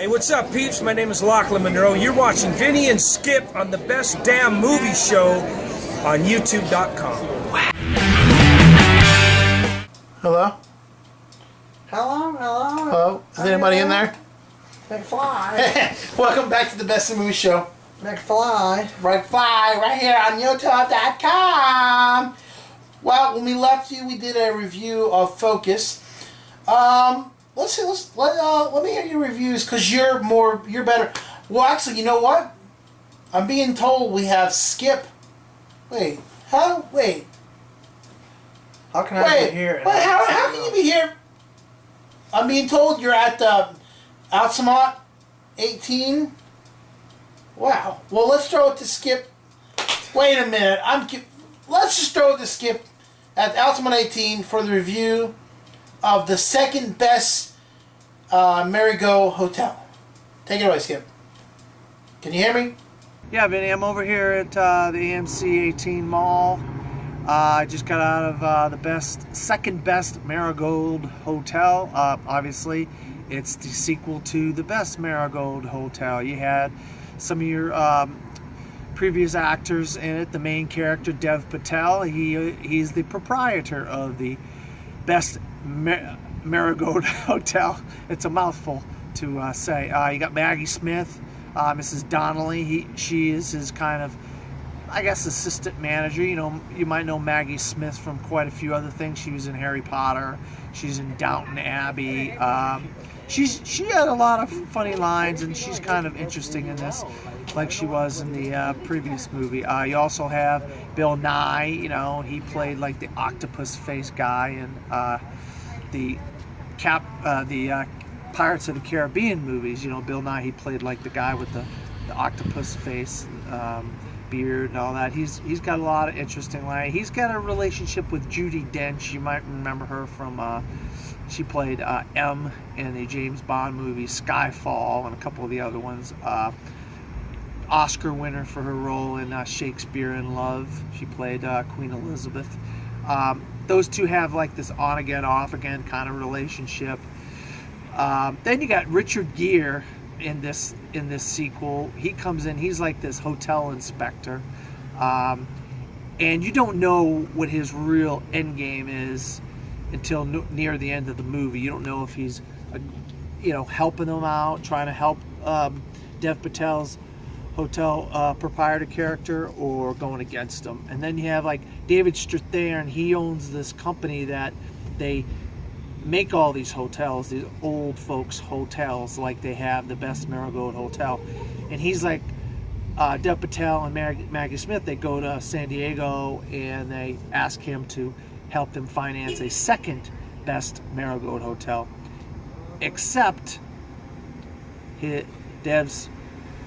Hey, what's up, peeps? My name is Lachlan Monroe. You're watching Vinny and Skip on the Best Damn Movie Show on YouTube.com. Hello? Hello, hello. Hello? Is anybody in there? McFly. Welcome back to the Best of Movie Show. McFly. McFly, right here on YouTube.com. Well, when we left you, we did a review of Focus. Let me hear your reviews, because you're better. Well, actually, you know what? I'm being told we have Skip. Wait, how? Wait. How can I be here? Wait, how can you be here? I'm being told you're at Altamont 18. Wow. Well, let's throw it to Skip. Wait a minute. Let's just throw it to Skip at Altamont 18 for the review of the second best Marigold Hotel. Take it away, Skip. Can you hear me? Yeah, Vinny, I'm over here at the AMC 18 Mall. I just got out of the second best Marigold Hotel. Obviously, it's the sequel to the best Marigold Hotel. You had some of your previous actors in it. The main character, Dev Patel, he's the proprietor of the best Marigold Hotel. It's a mouthful to say. You got Maggie Smith, Mrs. Donnelly. She is his kind of, I guess, assistant manager. You know, you might know Maggie Smith from quite a few other things. She was in Harry Potter. She's in Downton Abbey. She had a lot of funny lines, and she's kind of interesting in this, like she was in the previous movie. You also have Bill Nye. You know, he played like the octopus face guy in the Pirates of the Caribbean movies. You know, Bill Nye, he played like the guy with the octopus face, beard and all that. He's got a lot of interesting lines. He's got a relationship with Judi Dench. You might remember her from she played M in the James Bond movie Skyfall and a couple of the other ones. Oscar winner for her role in Shakespeare in Love. She played Queen Elizabeth. Those two have like this on-again, off-again kind of relationship. Then you got Richard Gere in this sequel. He comes in, he's like this hotel inspector, and you don't know what his real end game is until near the end of the movie. You don't know if he's helping them out, trying to help Dev Patel's hotel proprietor character, or going against him. And then you have like David Strathairn. He owns this company that they make all these hotels, these old folks hotels, like they have the best Marigold Hotel. And he's like, Dev Patel and Maggie Smith, they go to San Diego and they ask him to help them finance a second best Marigold Hotel. Except Dev's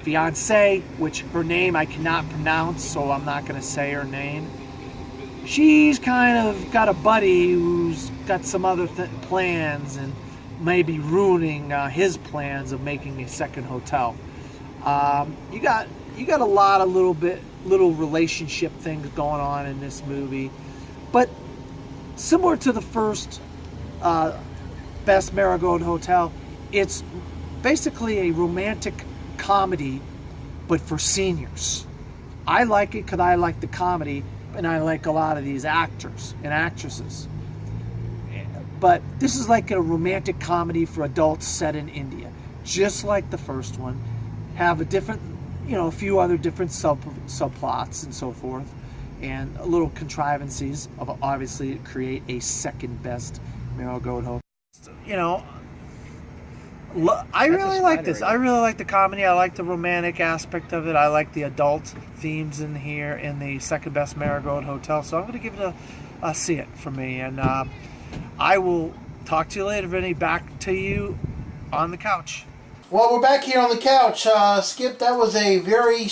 fiance, which her name I cannot pronounce, so I'm not going to say her name. She's kind of got a buddy who's got some other plans and maybe ruining his plans of making a second hotel. You got a lot of little relationship things going on in this movie, but similar to the first best Marigold Hotel, it's basically a romantic comedy, but for seniors. I like it because I like the comedy, and I like a lot of these actors and actresses. But this is like a romantic comedy for adults set in India, just like the first one. Have a different, a few other different subplots and so forth, and a little contrivances of obviously create a second best Marigold Hotel. I really like this. I really like the comedy. I like the romantic aspect of it. I like the adult themes in here in the second best Marigold Hotel. So I'm going to give it a see it for me. And I will talk to you later, Vinny. Back to you on the couch. Well, we're back here on the couch. Skip, that was a very...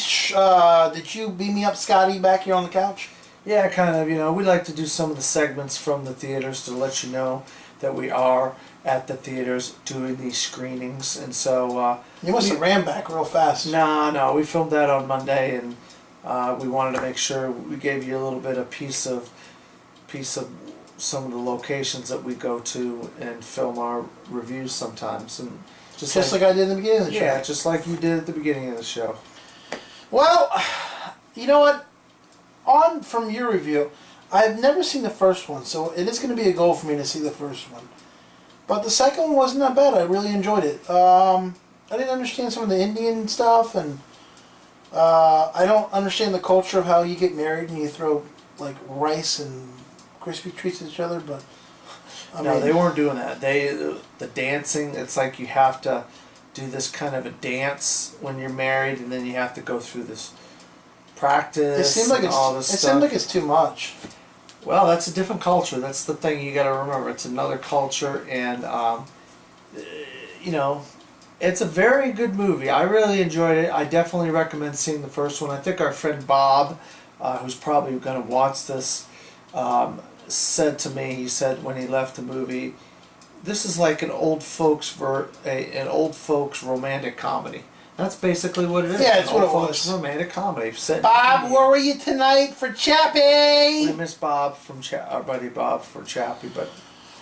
did you beam me up, Scotty, back here on the couch? Yeah, kind of. We like to do some of the segments from the theaters to let you know that we are at the theaters doing these screenings. And so you must have ran back real fast. No, we filmed that on Monday, and we wanted to make sure we gave you a little bit of piece of some of the locations that we go to and film our reviews sometimes. And Just like I did in the beginning of the show. Yeah, just like you did at the beginning of the show. Well, you know what? On from your review, I've never seen the first one, so it is going to be a goal for me to see the first one. But the second one wasn't that bad. I really enjoyed it. I didn't understand some of the Indian stuff, and I don't understand the culture of how you get married and you throw like rice and crispy treats at each other. But No, they weren't doing that. The dancing. It's like you have to do this kind of a dance when you're married, and then you have to go through this practice. It seems like and all this it stuff. seems like it's too much. Well, that's a different culture. That's the thing you got to remember. It's another culture, and you know, it's a very good movie. I really enjoyed it. I definitely recommend seeing the first one. I think our friend Bob, who's probably going to watch this, said to me. He said when he left the movie, this is like an old folks an old folks romantic comedy. That's basically what it is. Yeah, it's an what old it folks was. romantic comedy. Set in Bob, India. where were you tonight for We Chappie? miss Bob from our buddy Bob for Chappie, but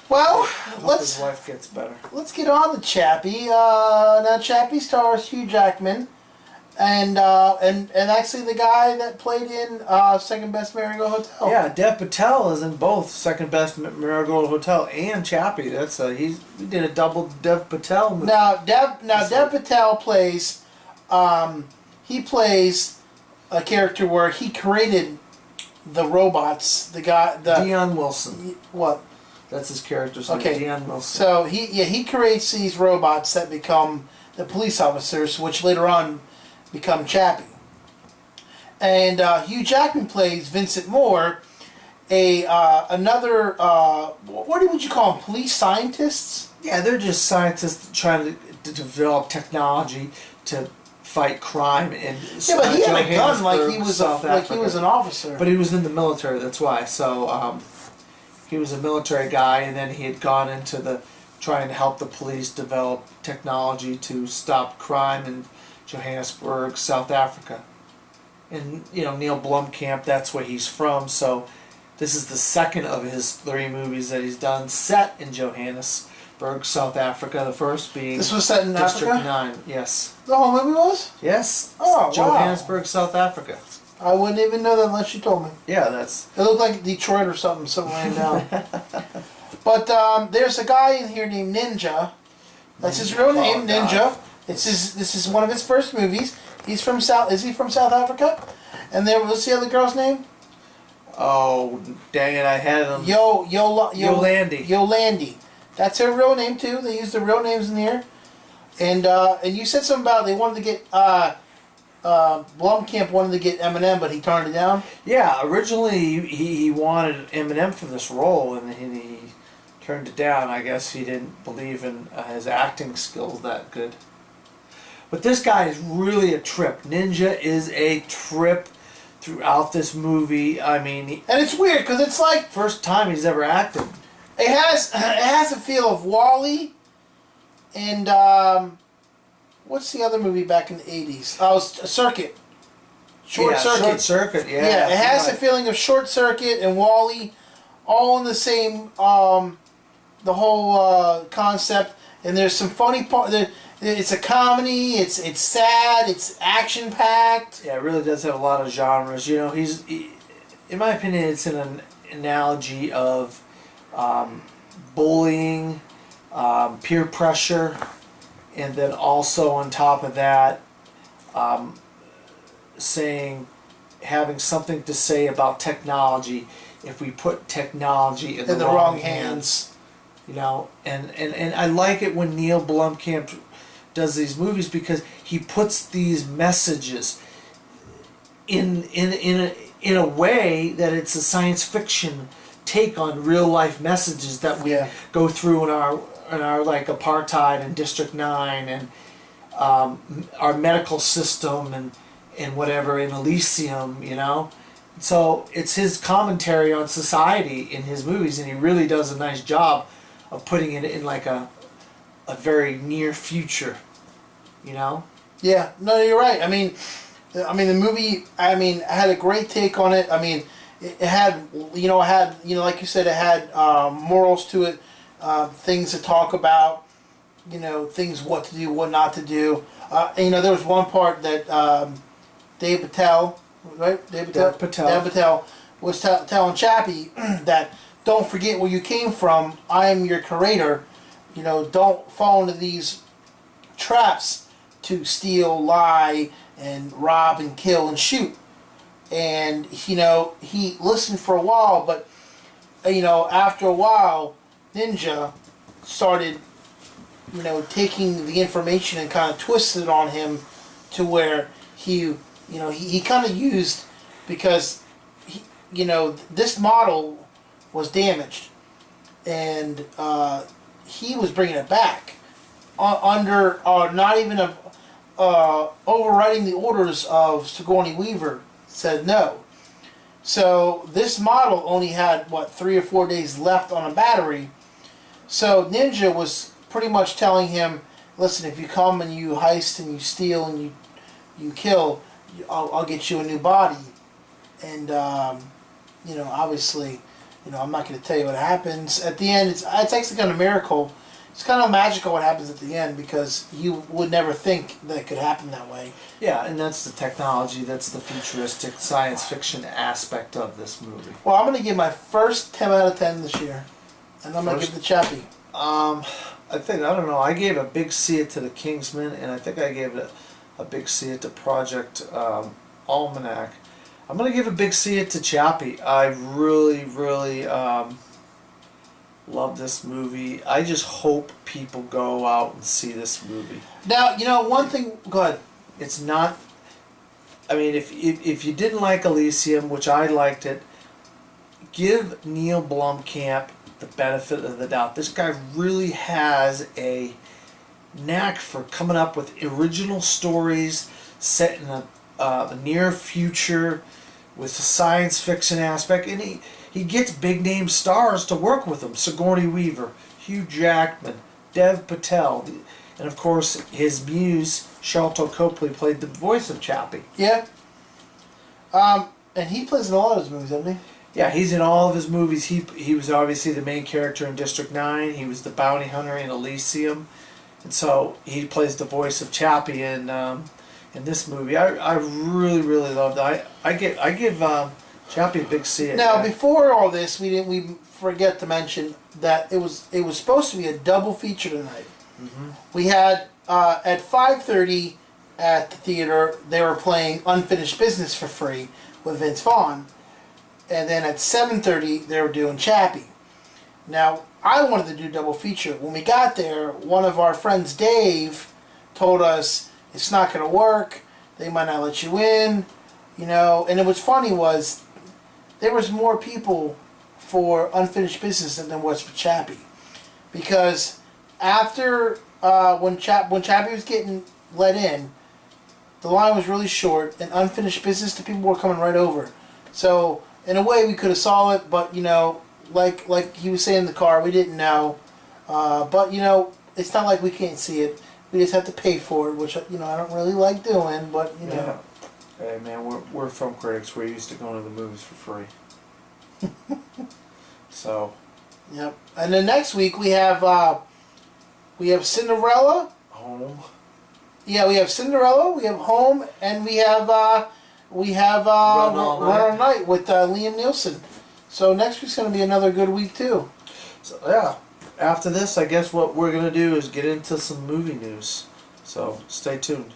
Well, I hope let's his wife gets better. get on to Chappie. Now Chappie stars Hugh Jackman, and actually the guy that played in Second Best Marigold Hotel. Yeah, Dev Patel is in both Second Best Marigold Hotel and Chappie. That's we did a double Dev Patel movie. Now Dev Patel plays he plays a character where he created the robots. The guy Dion Wilson. what? That's his character's Okay. name. Dion Wilson. So he creates these robots that become the police officers, which later on become Chappie. And Hugh Jackman plays Vincent Moore, another what would you call them? Police scientists? Yeah, they're just scientists trying to develop technology to fight crime in Yeah, but he had a gun like he Johannesburg, was South like he Africa. was an officer. But he was in the military, that's why. So he was a military guy, and then he had gone into trying to help the police develop technology to stop crime in Johannesburg, South Africa. And, Neil Blomkamp, that's where he's from, so this is the second of his 3 movies that he's done set in Johannesburg, South Africa. The first being This was set in District Africa? 9. Yes. The whole movie was? Yes. Oh, wow. Johannesburg, South Africa. I wouldn't even know that unless you told me. Yeah, that's... It looked like Detroit or something laying down. But there's a guy in here named Ninja. That's his real name, Ninja. This is one of his first movies. He's from Is he from South Africa? And then what's the other girl's name? Oh, dang it, I had him. Yolandi. Yolandi. That's her real name too. They use the real names in here. And you said something about they wanted to get Blomkamp wanted to get Eminem, but he turned it down. Yeah, originally he wanted Eminem for this role, and he turned it down. I guess he didn't believe in his acting skills that good. But this guy is really a trip. Ninja is a trip throughout this movie. I mean, And it's weird because it's like first time he's ever acted. it has a feel of Wall-E and what's the other movie back in the 80s? Oh, Circuit. Short Circuit. Short Circuit, yeah. Yeah, it has right. a feeling of Short Circuit and Wall-E, all in the same, the whole concept. And there's some funny part. It's a comedy. It's sad. It's action packed. Yeah, it really does have a lot of genres. In my opinion, it's an analogy of bullying, peer pressure, and then also on top of that, having something to say about technology. If we put technology in the wrong hands, and I like it when Neil Blomkamp does these movies because he puts these messages in a way that it's a science fiction take on real life messages that we go through in our like apartheid and District 9 and our medical system and whatever in Elysium, So it's his commentary on society in his movies, and he really does a nice job of putting it in like a very near future, Yeah, no, you're right. I mean, the movie. Had a great take on it. I mean, it had, like you said, it had morals to it, things to talk about. things, what to do, what not to do. There was one part that Dave Patel, right? Dave Patel was telling Chappie that don't forget where you came from. I am your creator. Don't fall into these traps to steal, lie, and rob and kill and shoot. And he listened for a while, but after a while, Ninja started taking the information and kind of twisted it on him to where he kind of used, because this model was damaged, and he was bringing it back under not even overriding the orders of Sigourney Weaver. Said no. So this model only had 3 or 4 days left on a battery. So Ninja was pretty much telling him, listen, if you come and you heist and you steal and you kill, I'll get you a new body. And obviously, I'm not going to tell you what happens at the end. It's actually kind of a miracle. It's kind of magical what happens at the end, because you would never think that it could happen that way. Yeah, and that's the technology, that's the futuristic science fiction aspect of this movie. Well, I'm going to give my first 10 out of 10 this year. And I'm going to give the Chappie. I don't know, I gave a big see it to The Kingsman, and I think I gave it a big see it to Project Almanac. I'm going to give a big see it to Chappie. I really, really love this movie. I just hope people go out and see this movie. Now, one thing, go ahead. It's not, if you didn't like Elysium, which I liked it, give Neil Blomkamp the benefit of the doubt. This guy really has a knack for coming up with original stories set in a near future with a science fiction aspect, and he gets big name stars to work with him. Sigourney Weaver, Hugh Jackman, Dev Patel, and of course his muse Sharlto Copley played the voice of Chappie. Yeah. And he plays in a lot of his movies, doesn't he? Yeah, he's in all of his movies. He was obviously the main character in District 9. He was the bounty hunter in Elysium. And so he plays the voice of Chappie in this movie. I really, really loved it. I give Chappie a big C. Now, before all this, we forget to mention that it was supposed to be a double feature tonight. Mm-hmm. We had at 5:30 at the theater, they were playing Unfinished Business for free with Vince Vaughn. And then at 7:30, they were doing Chappie. Now, I wanted to do a double feature. When we got there, one of our friends, Dave, told us it's not going to work. They might not let you in, And what's funny was there was more people for Unfinished Business than there was for Chappie, because after when Chappie was getting let in, the line was really short, and Unfinished Business, the people were coming right over. So in a way, we could have saw it, but like he was saying in the car, we didn't know. But it's not like we can't see it. We just have to pay for it, which I don't really like doing. But Yeah. Hey man, we're film critics. We're used to going to the movies for free. So. Yep. And then next week we have Cinderella. Home. Yeah, we have Cinderella. We have Home, and we have Run All Night with Liam Neeson. So next week's going to be another good week too. So yeah, after this, I guess what we're gonna do is get into some movie news. So stay tuned.